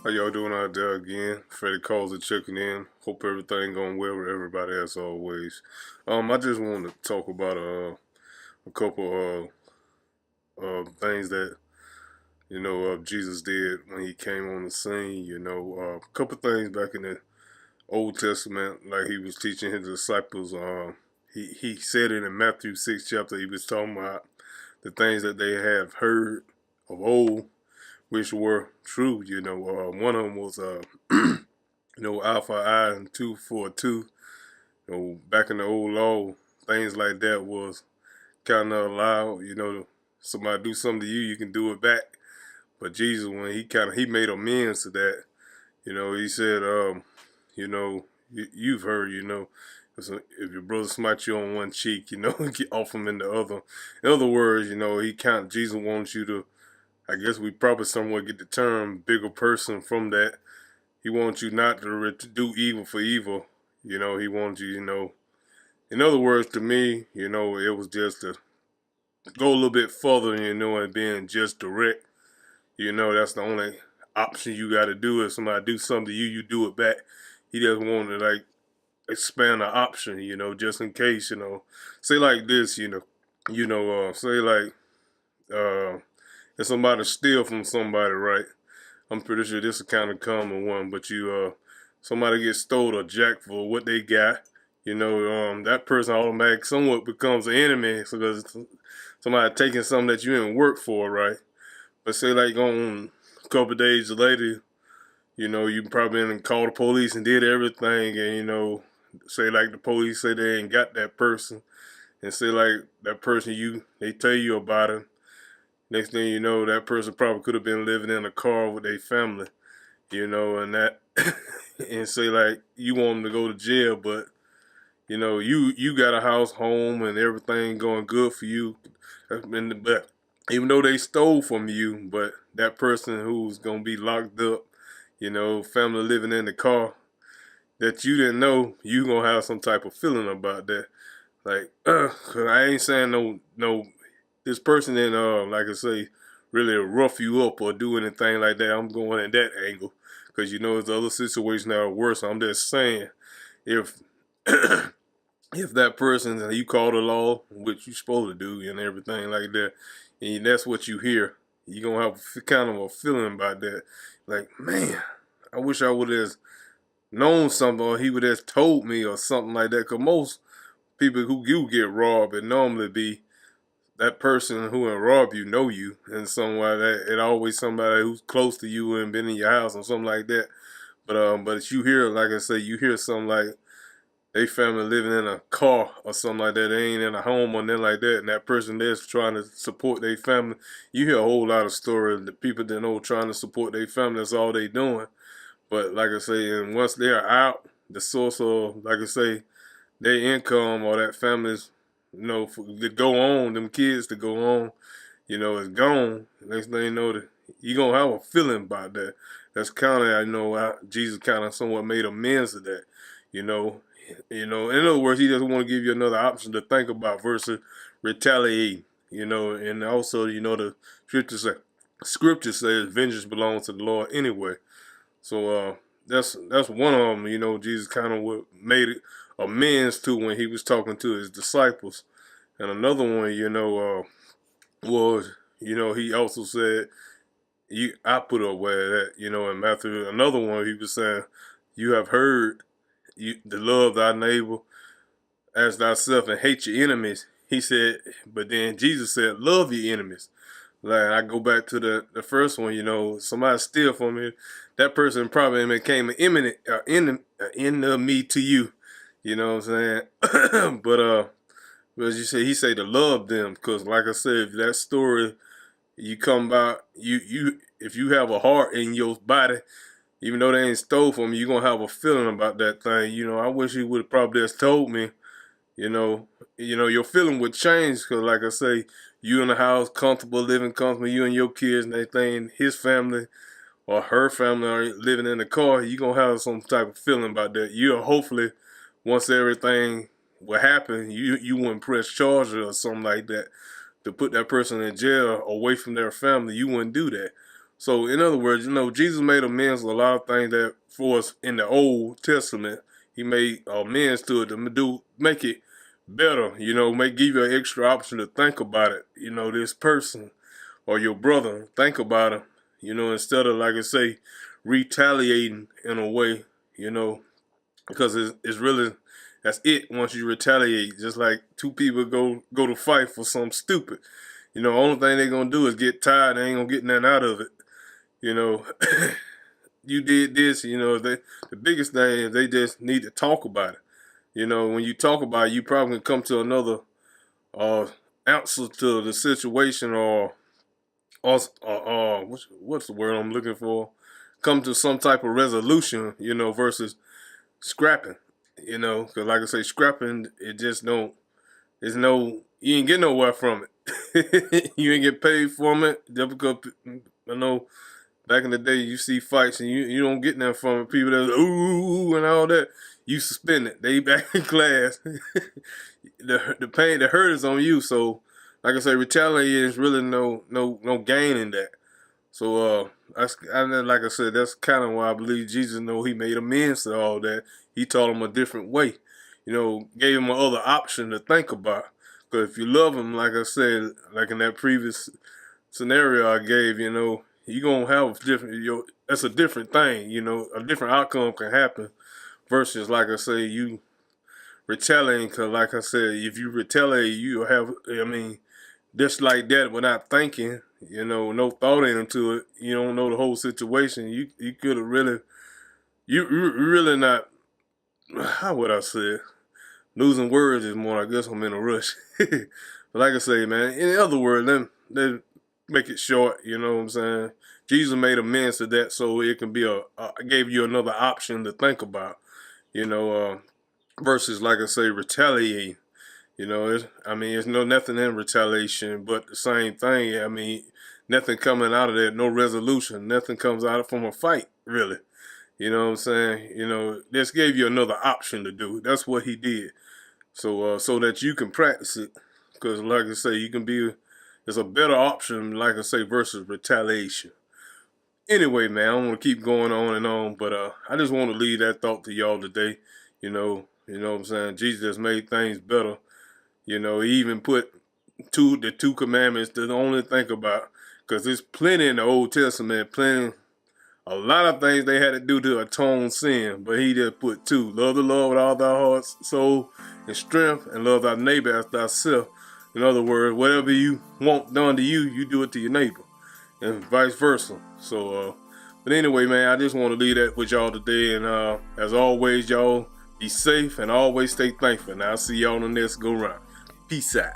How y'all doing out there again? Freddie calls it checking in. Hope everything going well with everybody as always. I just wanted to talk about a couple things that Jesus did when he came on the scene. A couple things back in the Old Testament, like he was teaching his disciples. He said it in Matthew 6 chapter. He was talking about the things that they have heard of old, which were true. One of them was eye for eye and tooth for a tooth. Back in the old law, things like that was kind of allowed. Somebody do something to you, you can do it back. But Jesus, when he made amends to that. He said, you've heard, if your brother smite you on one cheek, get off him in the other. In other words, Jesus wants you to, I guess we probably somewhat get the term bigger person from that. He wants you not to do evil for evil. He wants you, in other words, to me, it was just to go a little bit further, and being just direct. That's the only option you got to do. If somebody do something to you, you do it back. He doesn't want to, like, expand the option, just in case, say like this, say like, if somebody steal from somebody, right? I'm pretty sure this is kind of common one, but somebody gets stole or jacked for what they got, that person automatically somewhat becomes an enemy because somebody taking something that you didn't work for, right? But say like on a couple of days later, you probably didn't call the police and did everything, and say like the police say they ain't got that person, and say like that person they tell you about him. Next thing you know, that person probably could have been living in a car with their family, and that, and say like you want them to go to jail, but you got a house, home, and everything going good for you, but even though they stole from you, but that person who's gonna be locked up, family living in the car that you didn't know, you gonna have some type of feeling about that. Like, 'cause I ain't saying no this person didn't, like I say, really rough you up or do anything like that. I'm going at that angle because there's other situations that are worse. I'm just saying, if if that person and you call the law, which you're supposed to do, and everything like that, and that's what you hear, you gonna have kind of a feeling about that. Like, man, I wish I would have known something, or he would have told me, or something like that. Cause most people who do get robbed, it normally be that person who rob you know you in some way. That it always somebody who's close to you and been in your house or something like that. But if you hear, like I say, you hear something like they family living in a car or something like that, they ain't in a home or nothing like that, and that person there's trying to support their family. You hear a whole lot of stories. The people that know trying to support their family, that's all they doing. But like I say, and once they're out, the source of, like I say, their income or that family's, to go on, them kids to go on, is gone. Next thing you know, you gonna have a feeling about that. That's kind of, Jesus kind of somewhat made amends to that, you know. In other words, he doesn't want to give you another option to think about versus retaliating, and also, the scripture says vengeance belongs to the Lord anyway. So that's one of them. Jesus kind of made it amends to when he was talking to his disciples, and another one, was he also said, I put away that, in Matthew. Another one he was saying, you have heard to love thy neighbor as thyself and hate your enemies. He said, but then Jesus said, love your enemies. Like, I go back to the first one, somebody steal from me, that person probably became an enemy to you. You know what I'm saying? But as you say, he say to love them, because like I said, if that story you come about, if you have a heart in your body, even though they ain't stole from you, you're gonna have a feeling about that thing. I wish he would have probably just told me. You know, your feeling would change because, like I say, you in the house, comfortable, living comfortable, you and your kids and everything, his family or her family are living in the car, you going to have some type of feeling about that. You'll hopefully, once everything will happen, you wouldn't press charges or something like that to put that person in jail away from their family. You wouldn't do that. So in other words, Jesus made amends with a lot of things that for us in the Old Testament. He made amends to it to make it better, give you an extra option to think about it. This person or your brother, think about him, instead of, like I say, retaliating in a way, because it's really, that's it. Once you retaliate, just like two people go to fight for something stupid, only thing they're gonna do is get tired. They ain't gonna get nothing out of it. you know you did this. The biggest thing is they just need to talk about it. When you talk about it, you probably can come to another uh answer to the situation, or what's the word I'm looking for, come to some type of resolution, versus scrapping. Because like I say, scrapping, it just don't, there's no, you ain't get nowhere from it. You ain't get paid from it. Just because, I know back in the day, you see fights and you don't get nothing from it. People that ooh and all that, you suspend it. They back in class. The pain, the hurt is on you. So, like I say, retaliating is really no gain in that. So, like I said, that's kind of why I believe Jesus he made amends to all that. He taught him a different way. Gave him another option to think about. Because if you love him, like I said, like in that previous scenario I gave, you're going to have that's a different thing. A different outcome can happen versus, like I say, you retaliating. Because, like I said, if you retaliate, you'll have, just like that without thinking, no thought into it. You don't know the whole situation. You could have really, you really not, how would I say it? Losing words is more, I guess I'm in a rush. But like I say, man, in other words, let make it short, you know what I'm saying? Jesus made amends to that so it can be gave you another option to think about, versus, like I say, retaliating. There's nothing in retaliation, but the same thing. Nothing coming out of that, no resolution. Nothing comes out from a fight, really. You know what I'm saying? This gave you another option to do. That's what he did. So that you can practice it. Because, like I say, it's a better option, like I say, versus retaliation. Anyway, man, I don't want to keep going on and on, but I just want to leave that thought to y'all today. You know what I'm saying? Jesus made things better. He even put the two commandments to only think about, because there's plenty in the Old Testament, a lot of things they had to do to atone sin, but he just put two: love the Lord with all thy heart, soul, and strength, and love thy neighbor as thyself. In other words, whatever you want done to you, you do it to your neighbor, and vice versa. So, but anyway, man, I just want to leave that with y'all today, and as always, y'all be safe and always stay thankful. And I'll see y'all on the next go round. Peace out.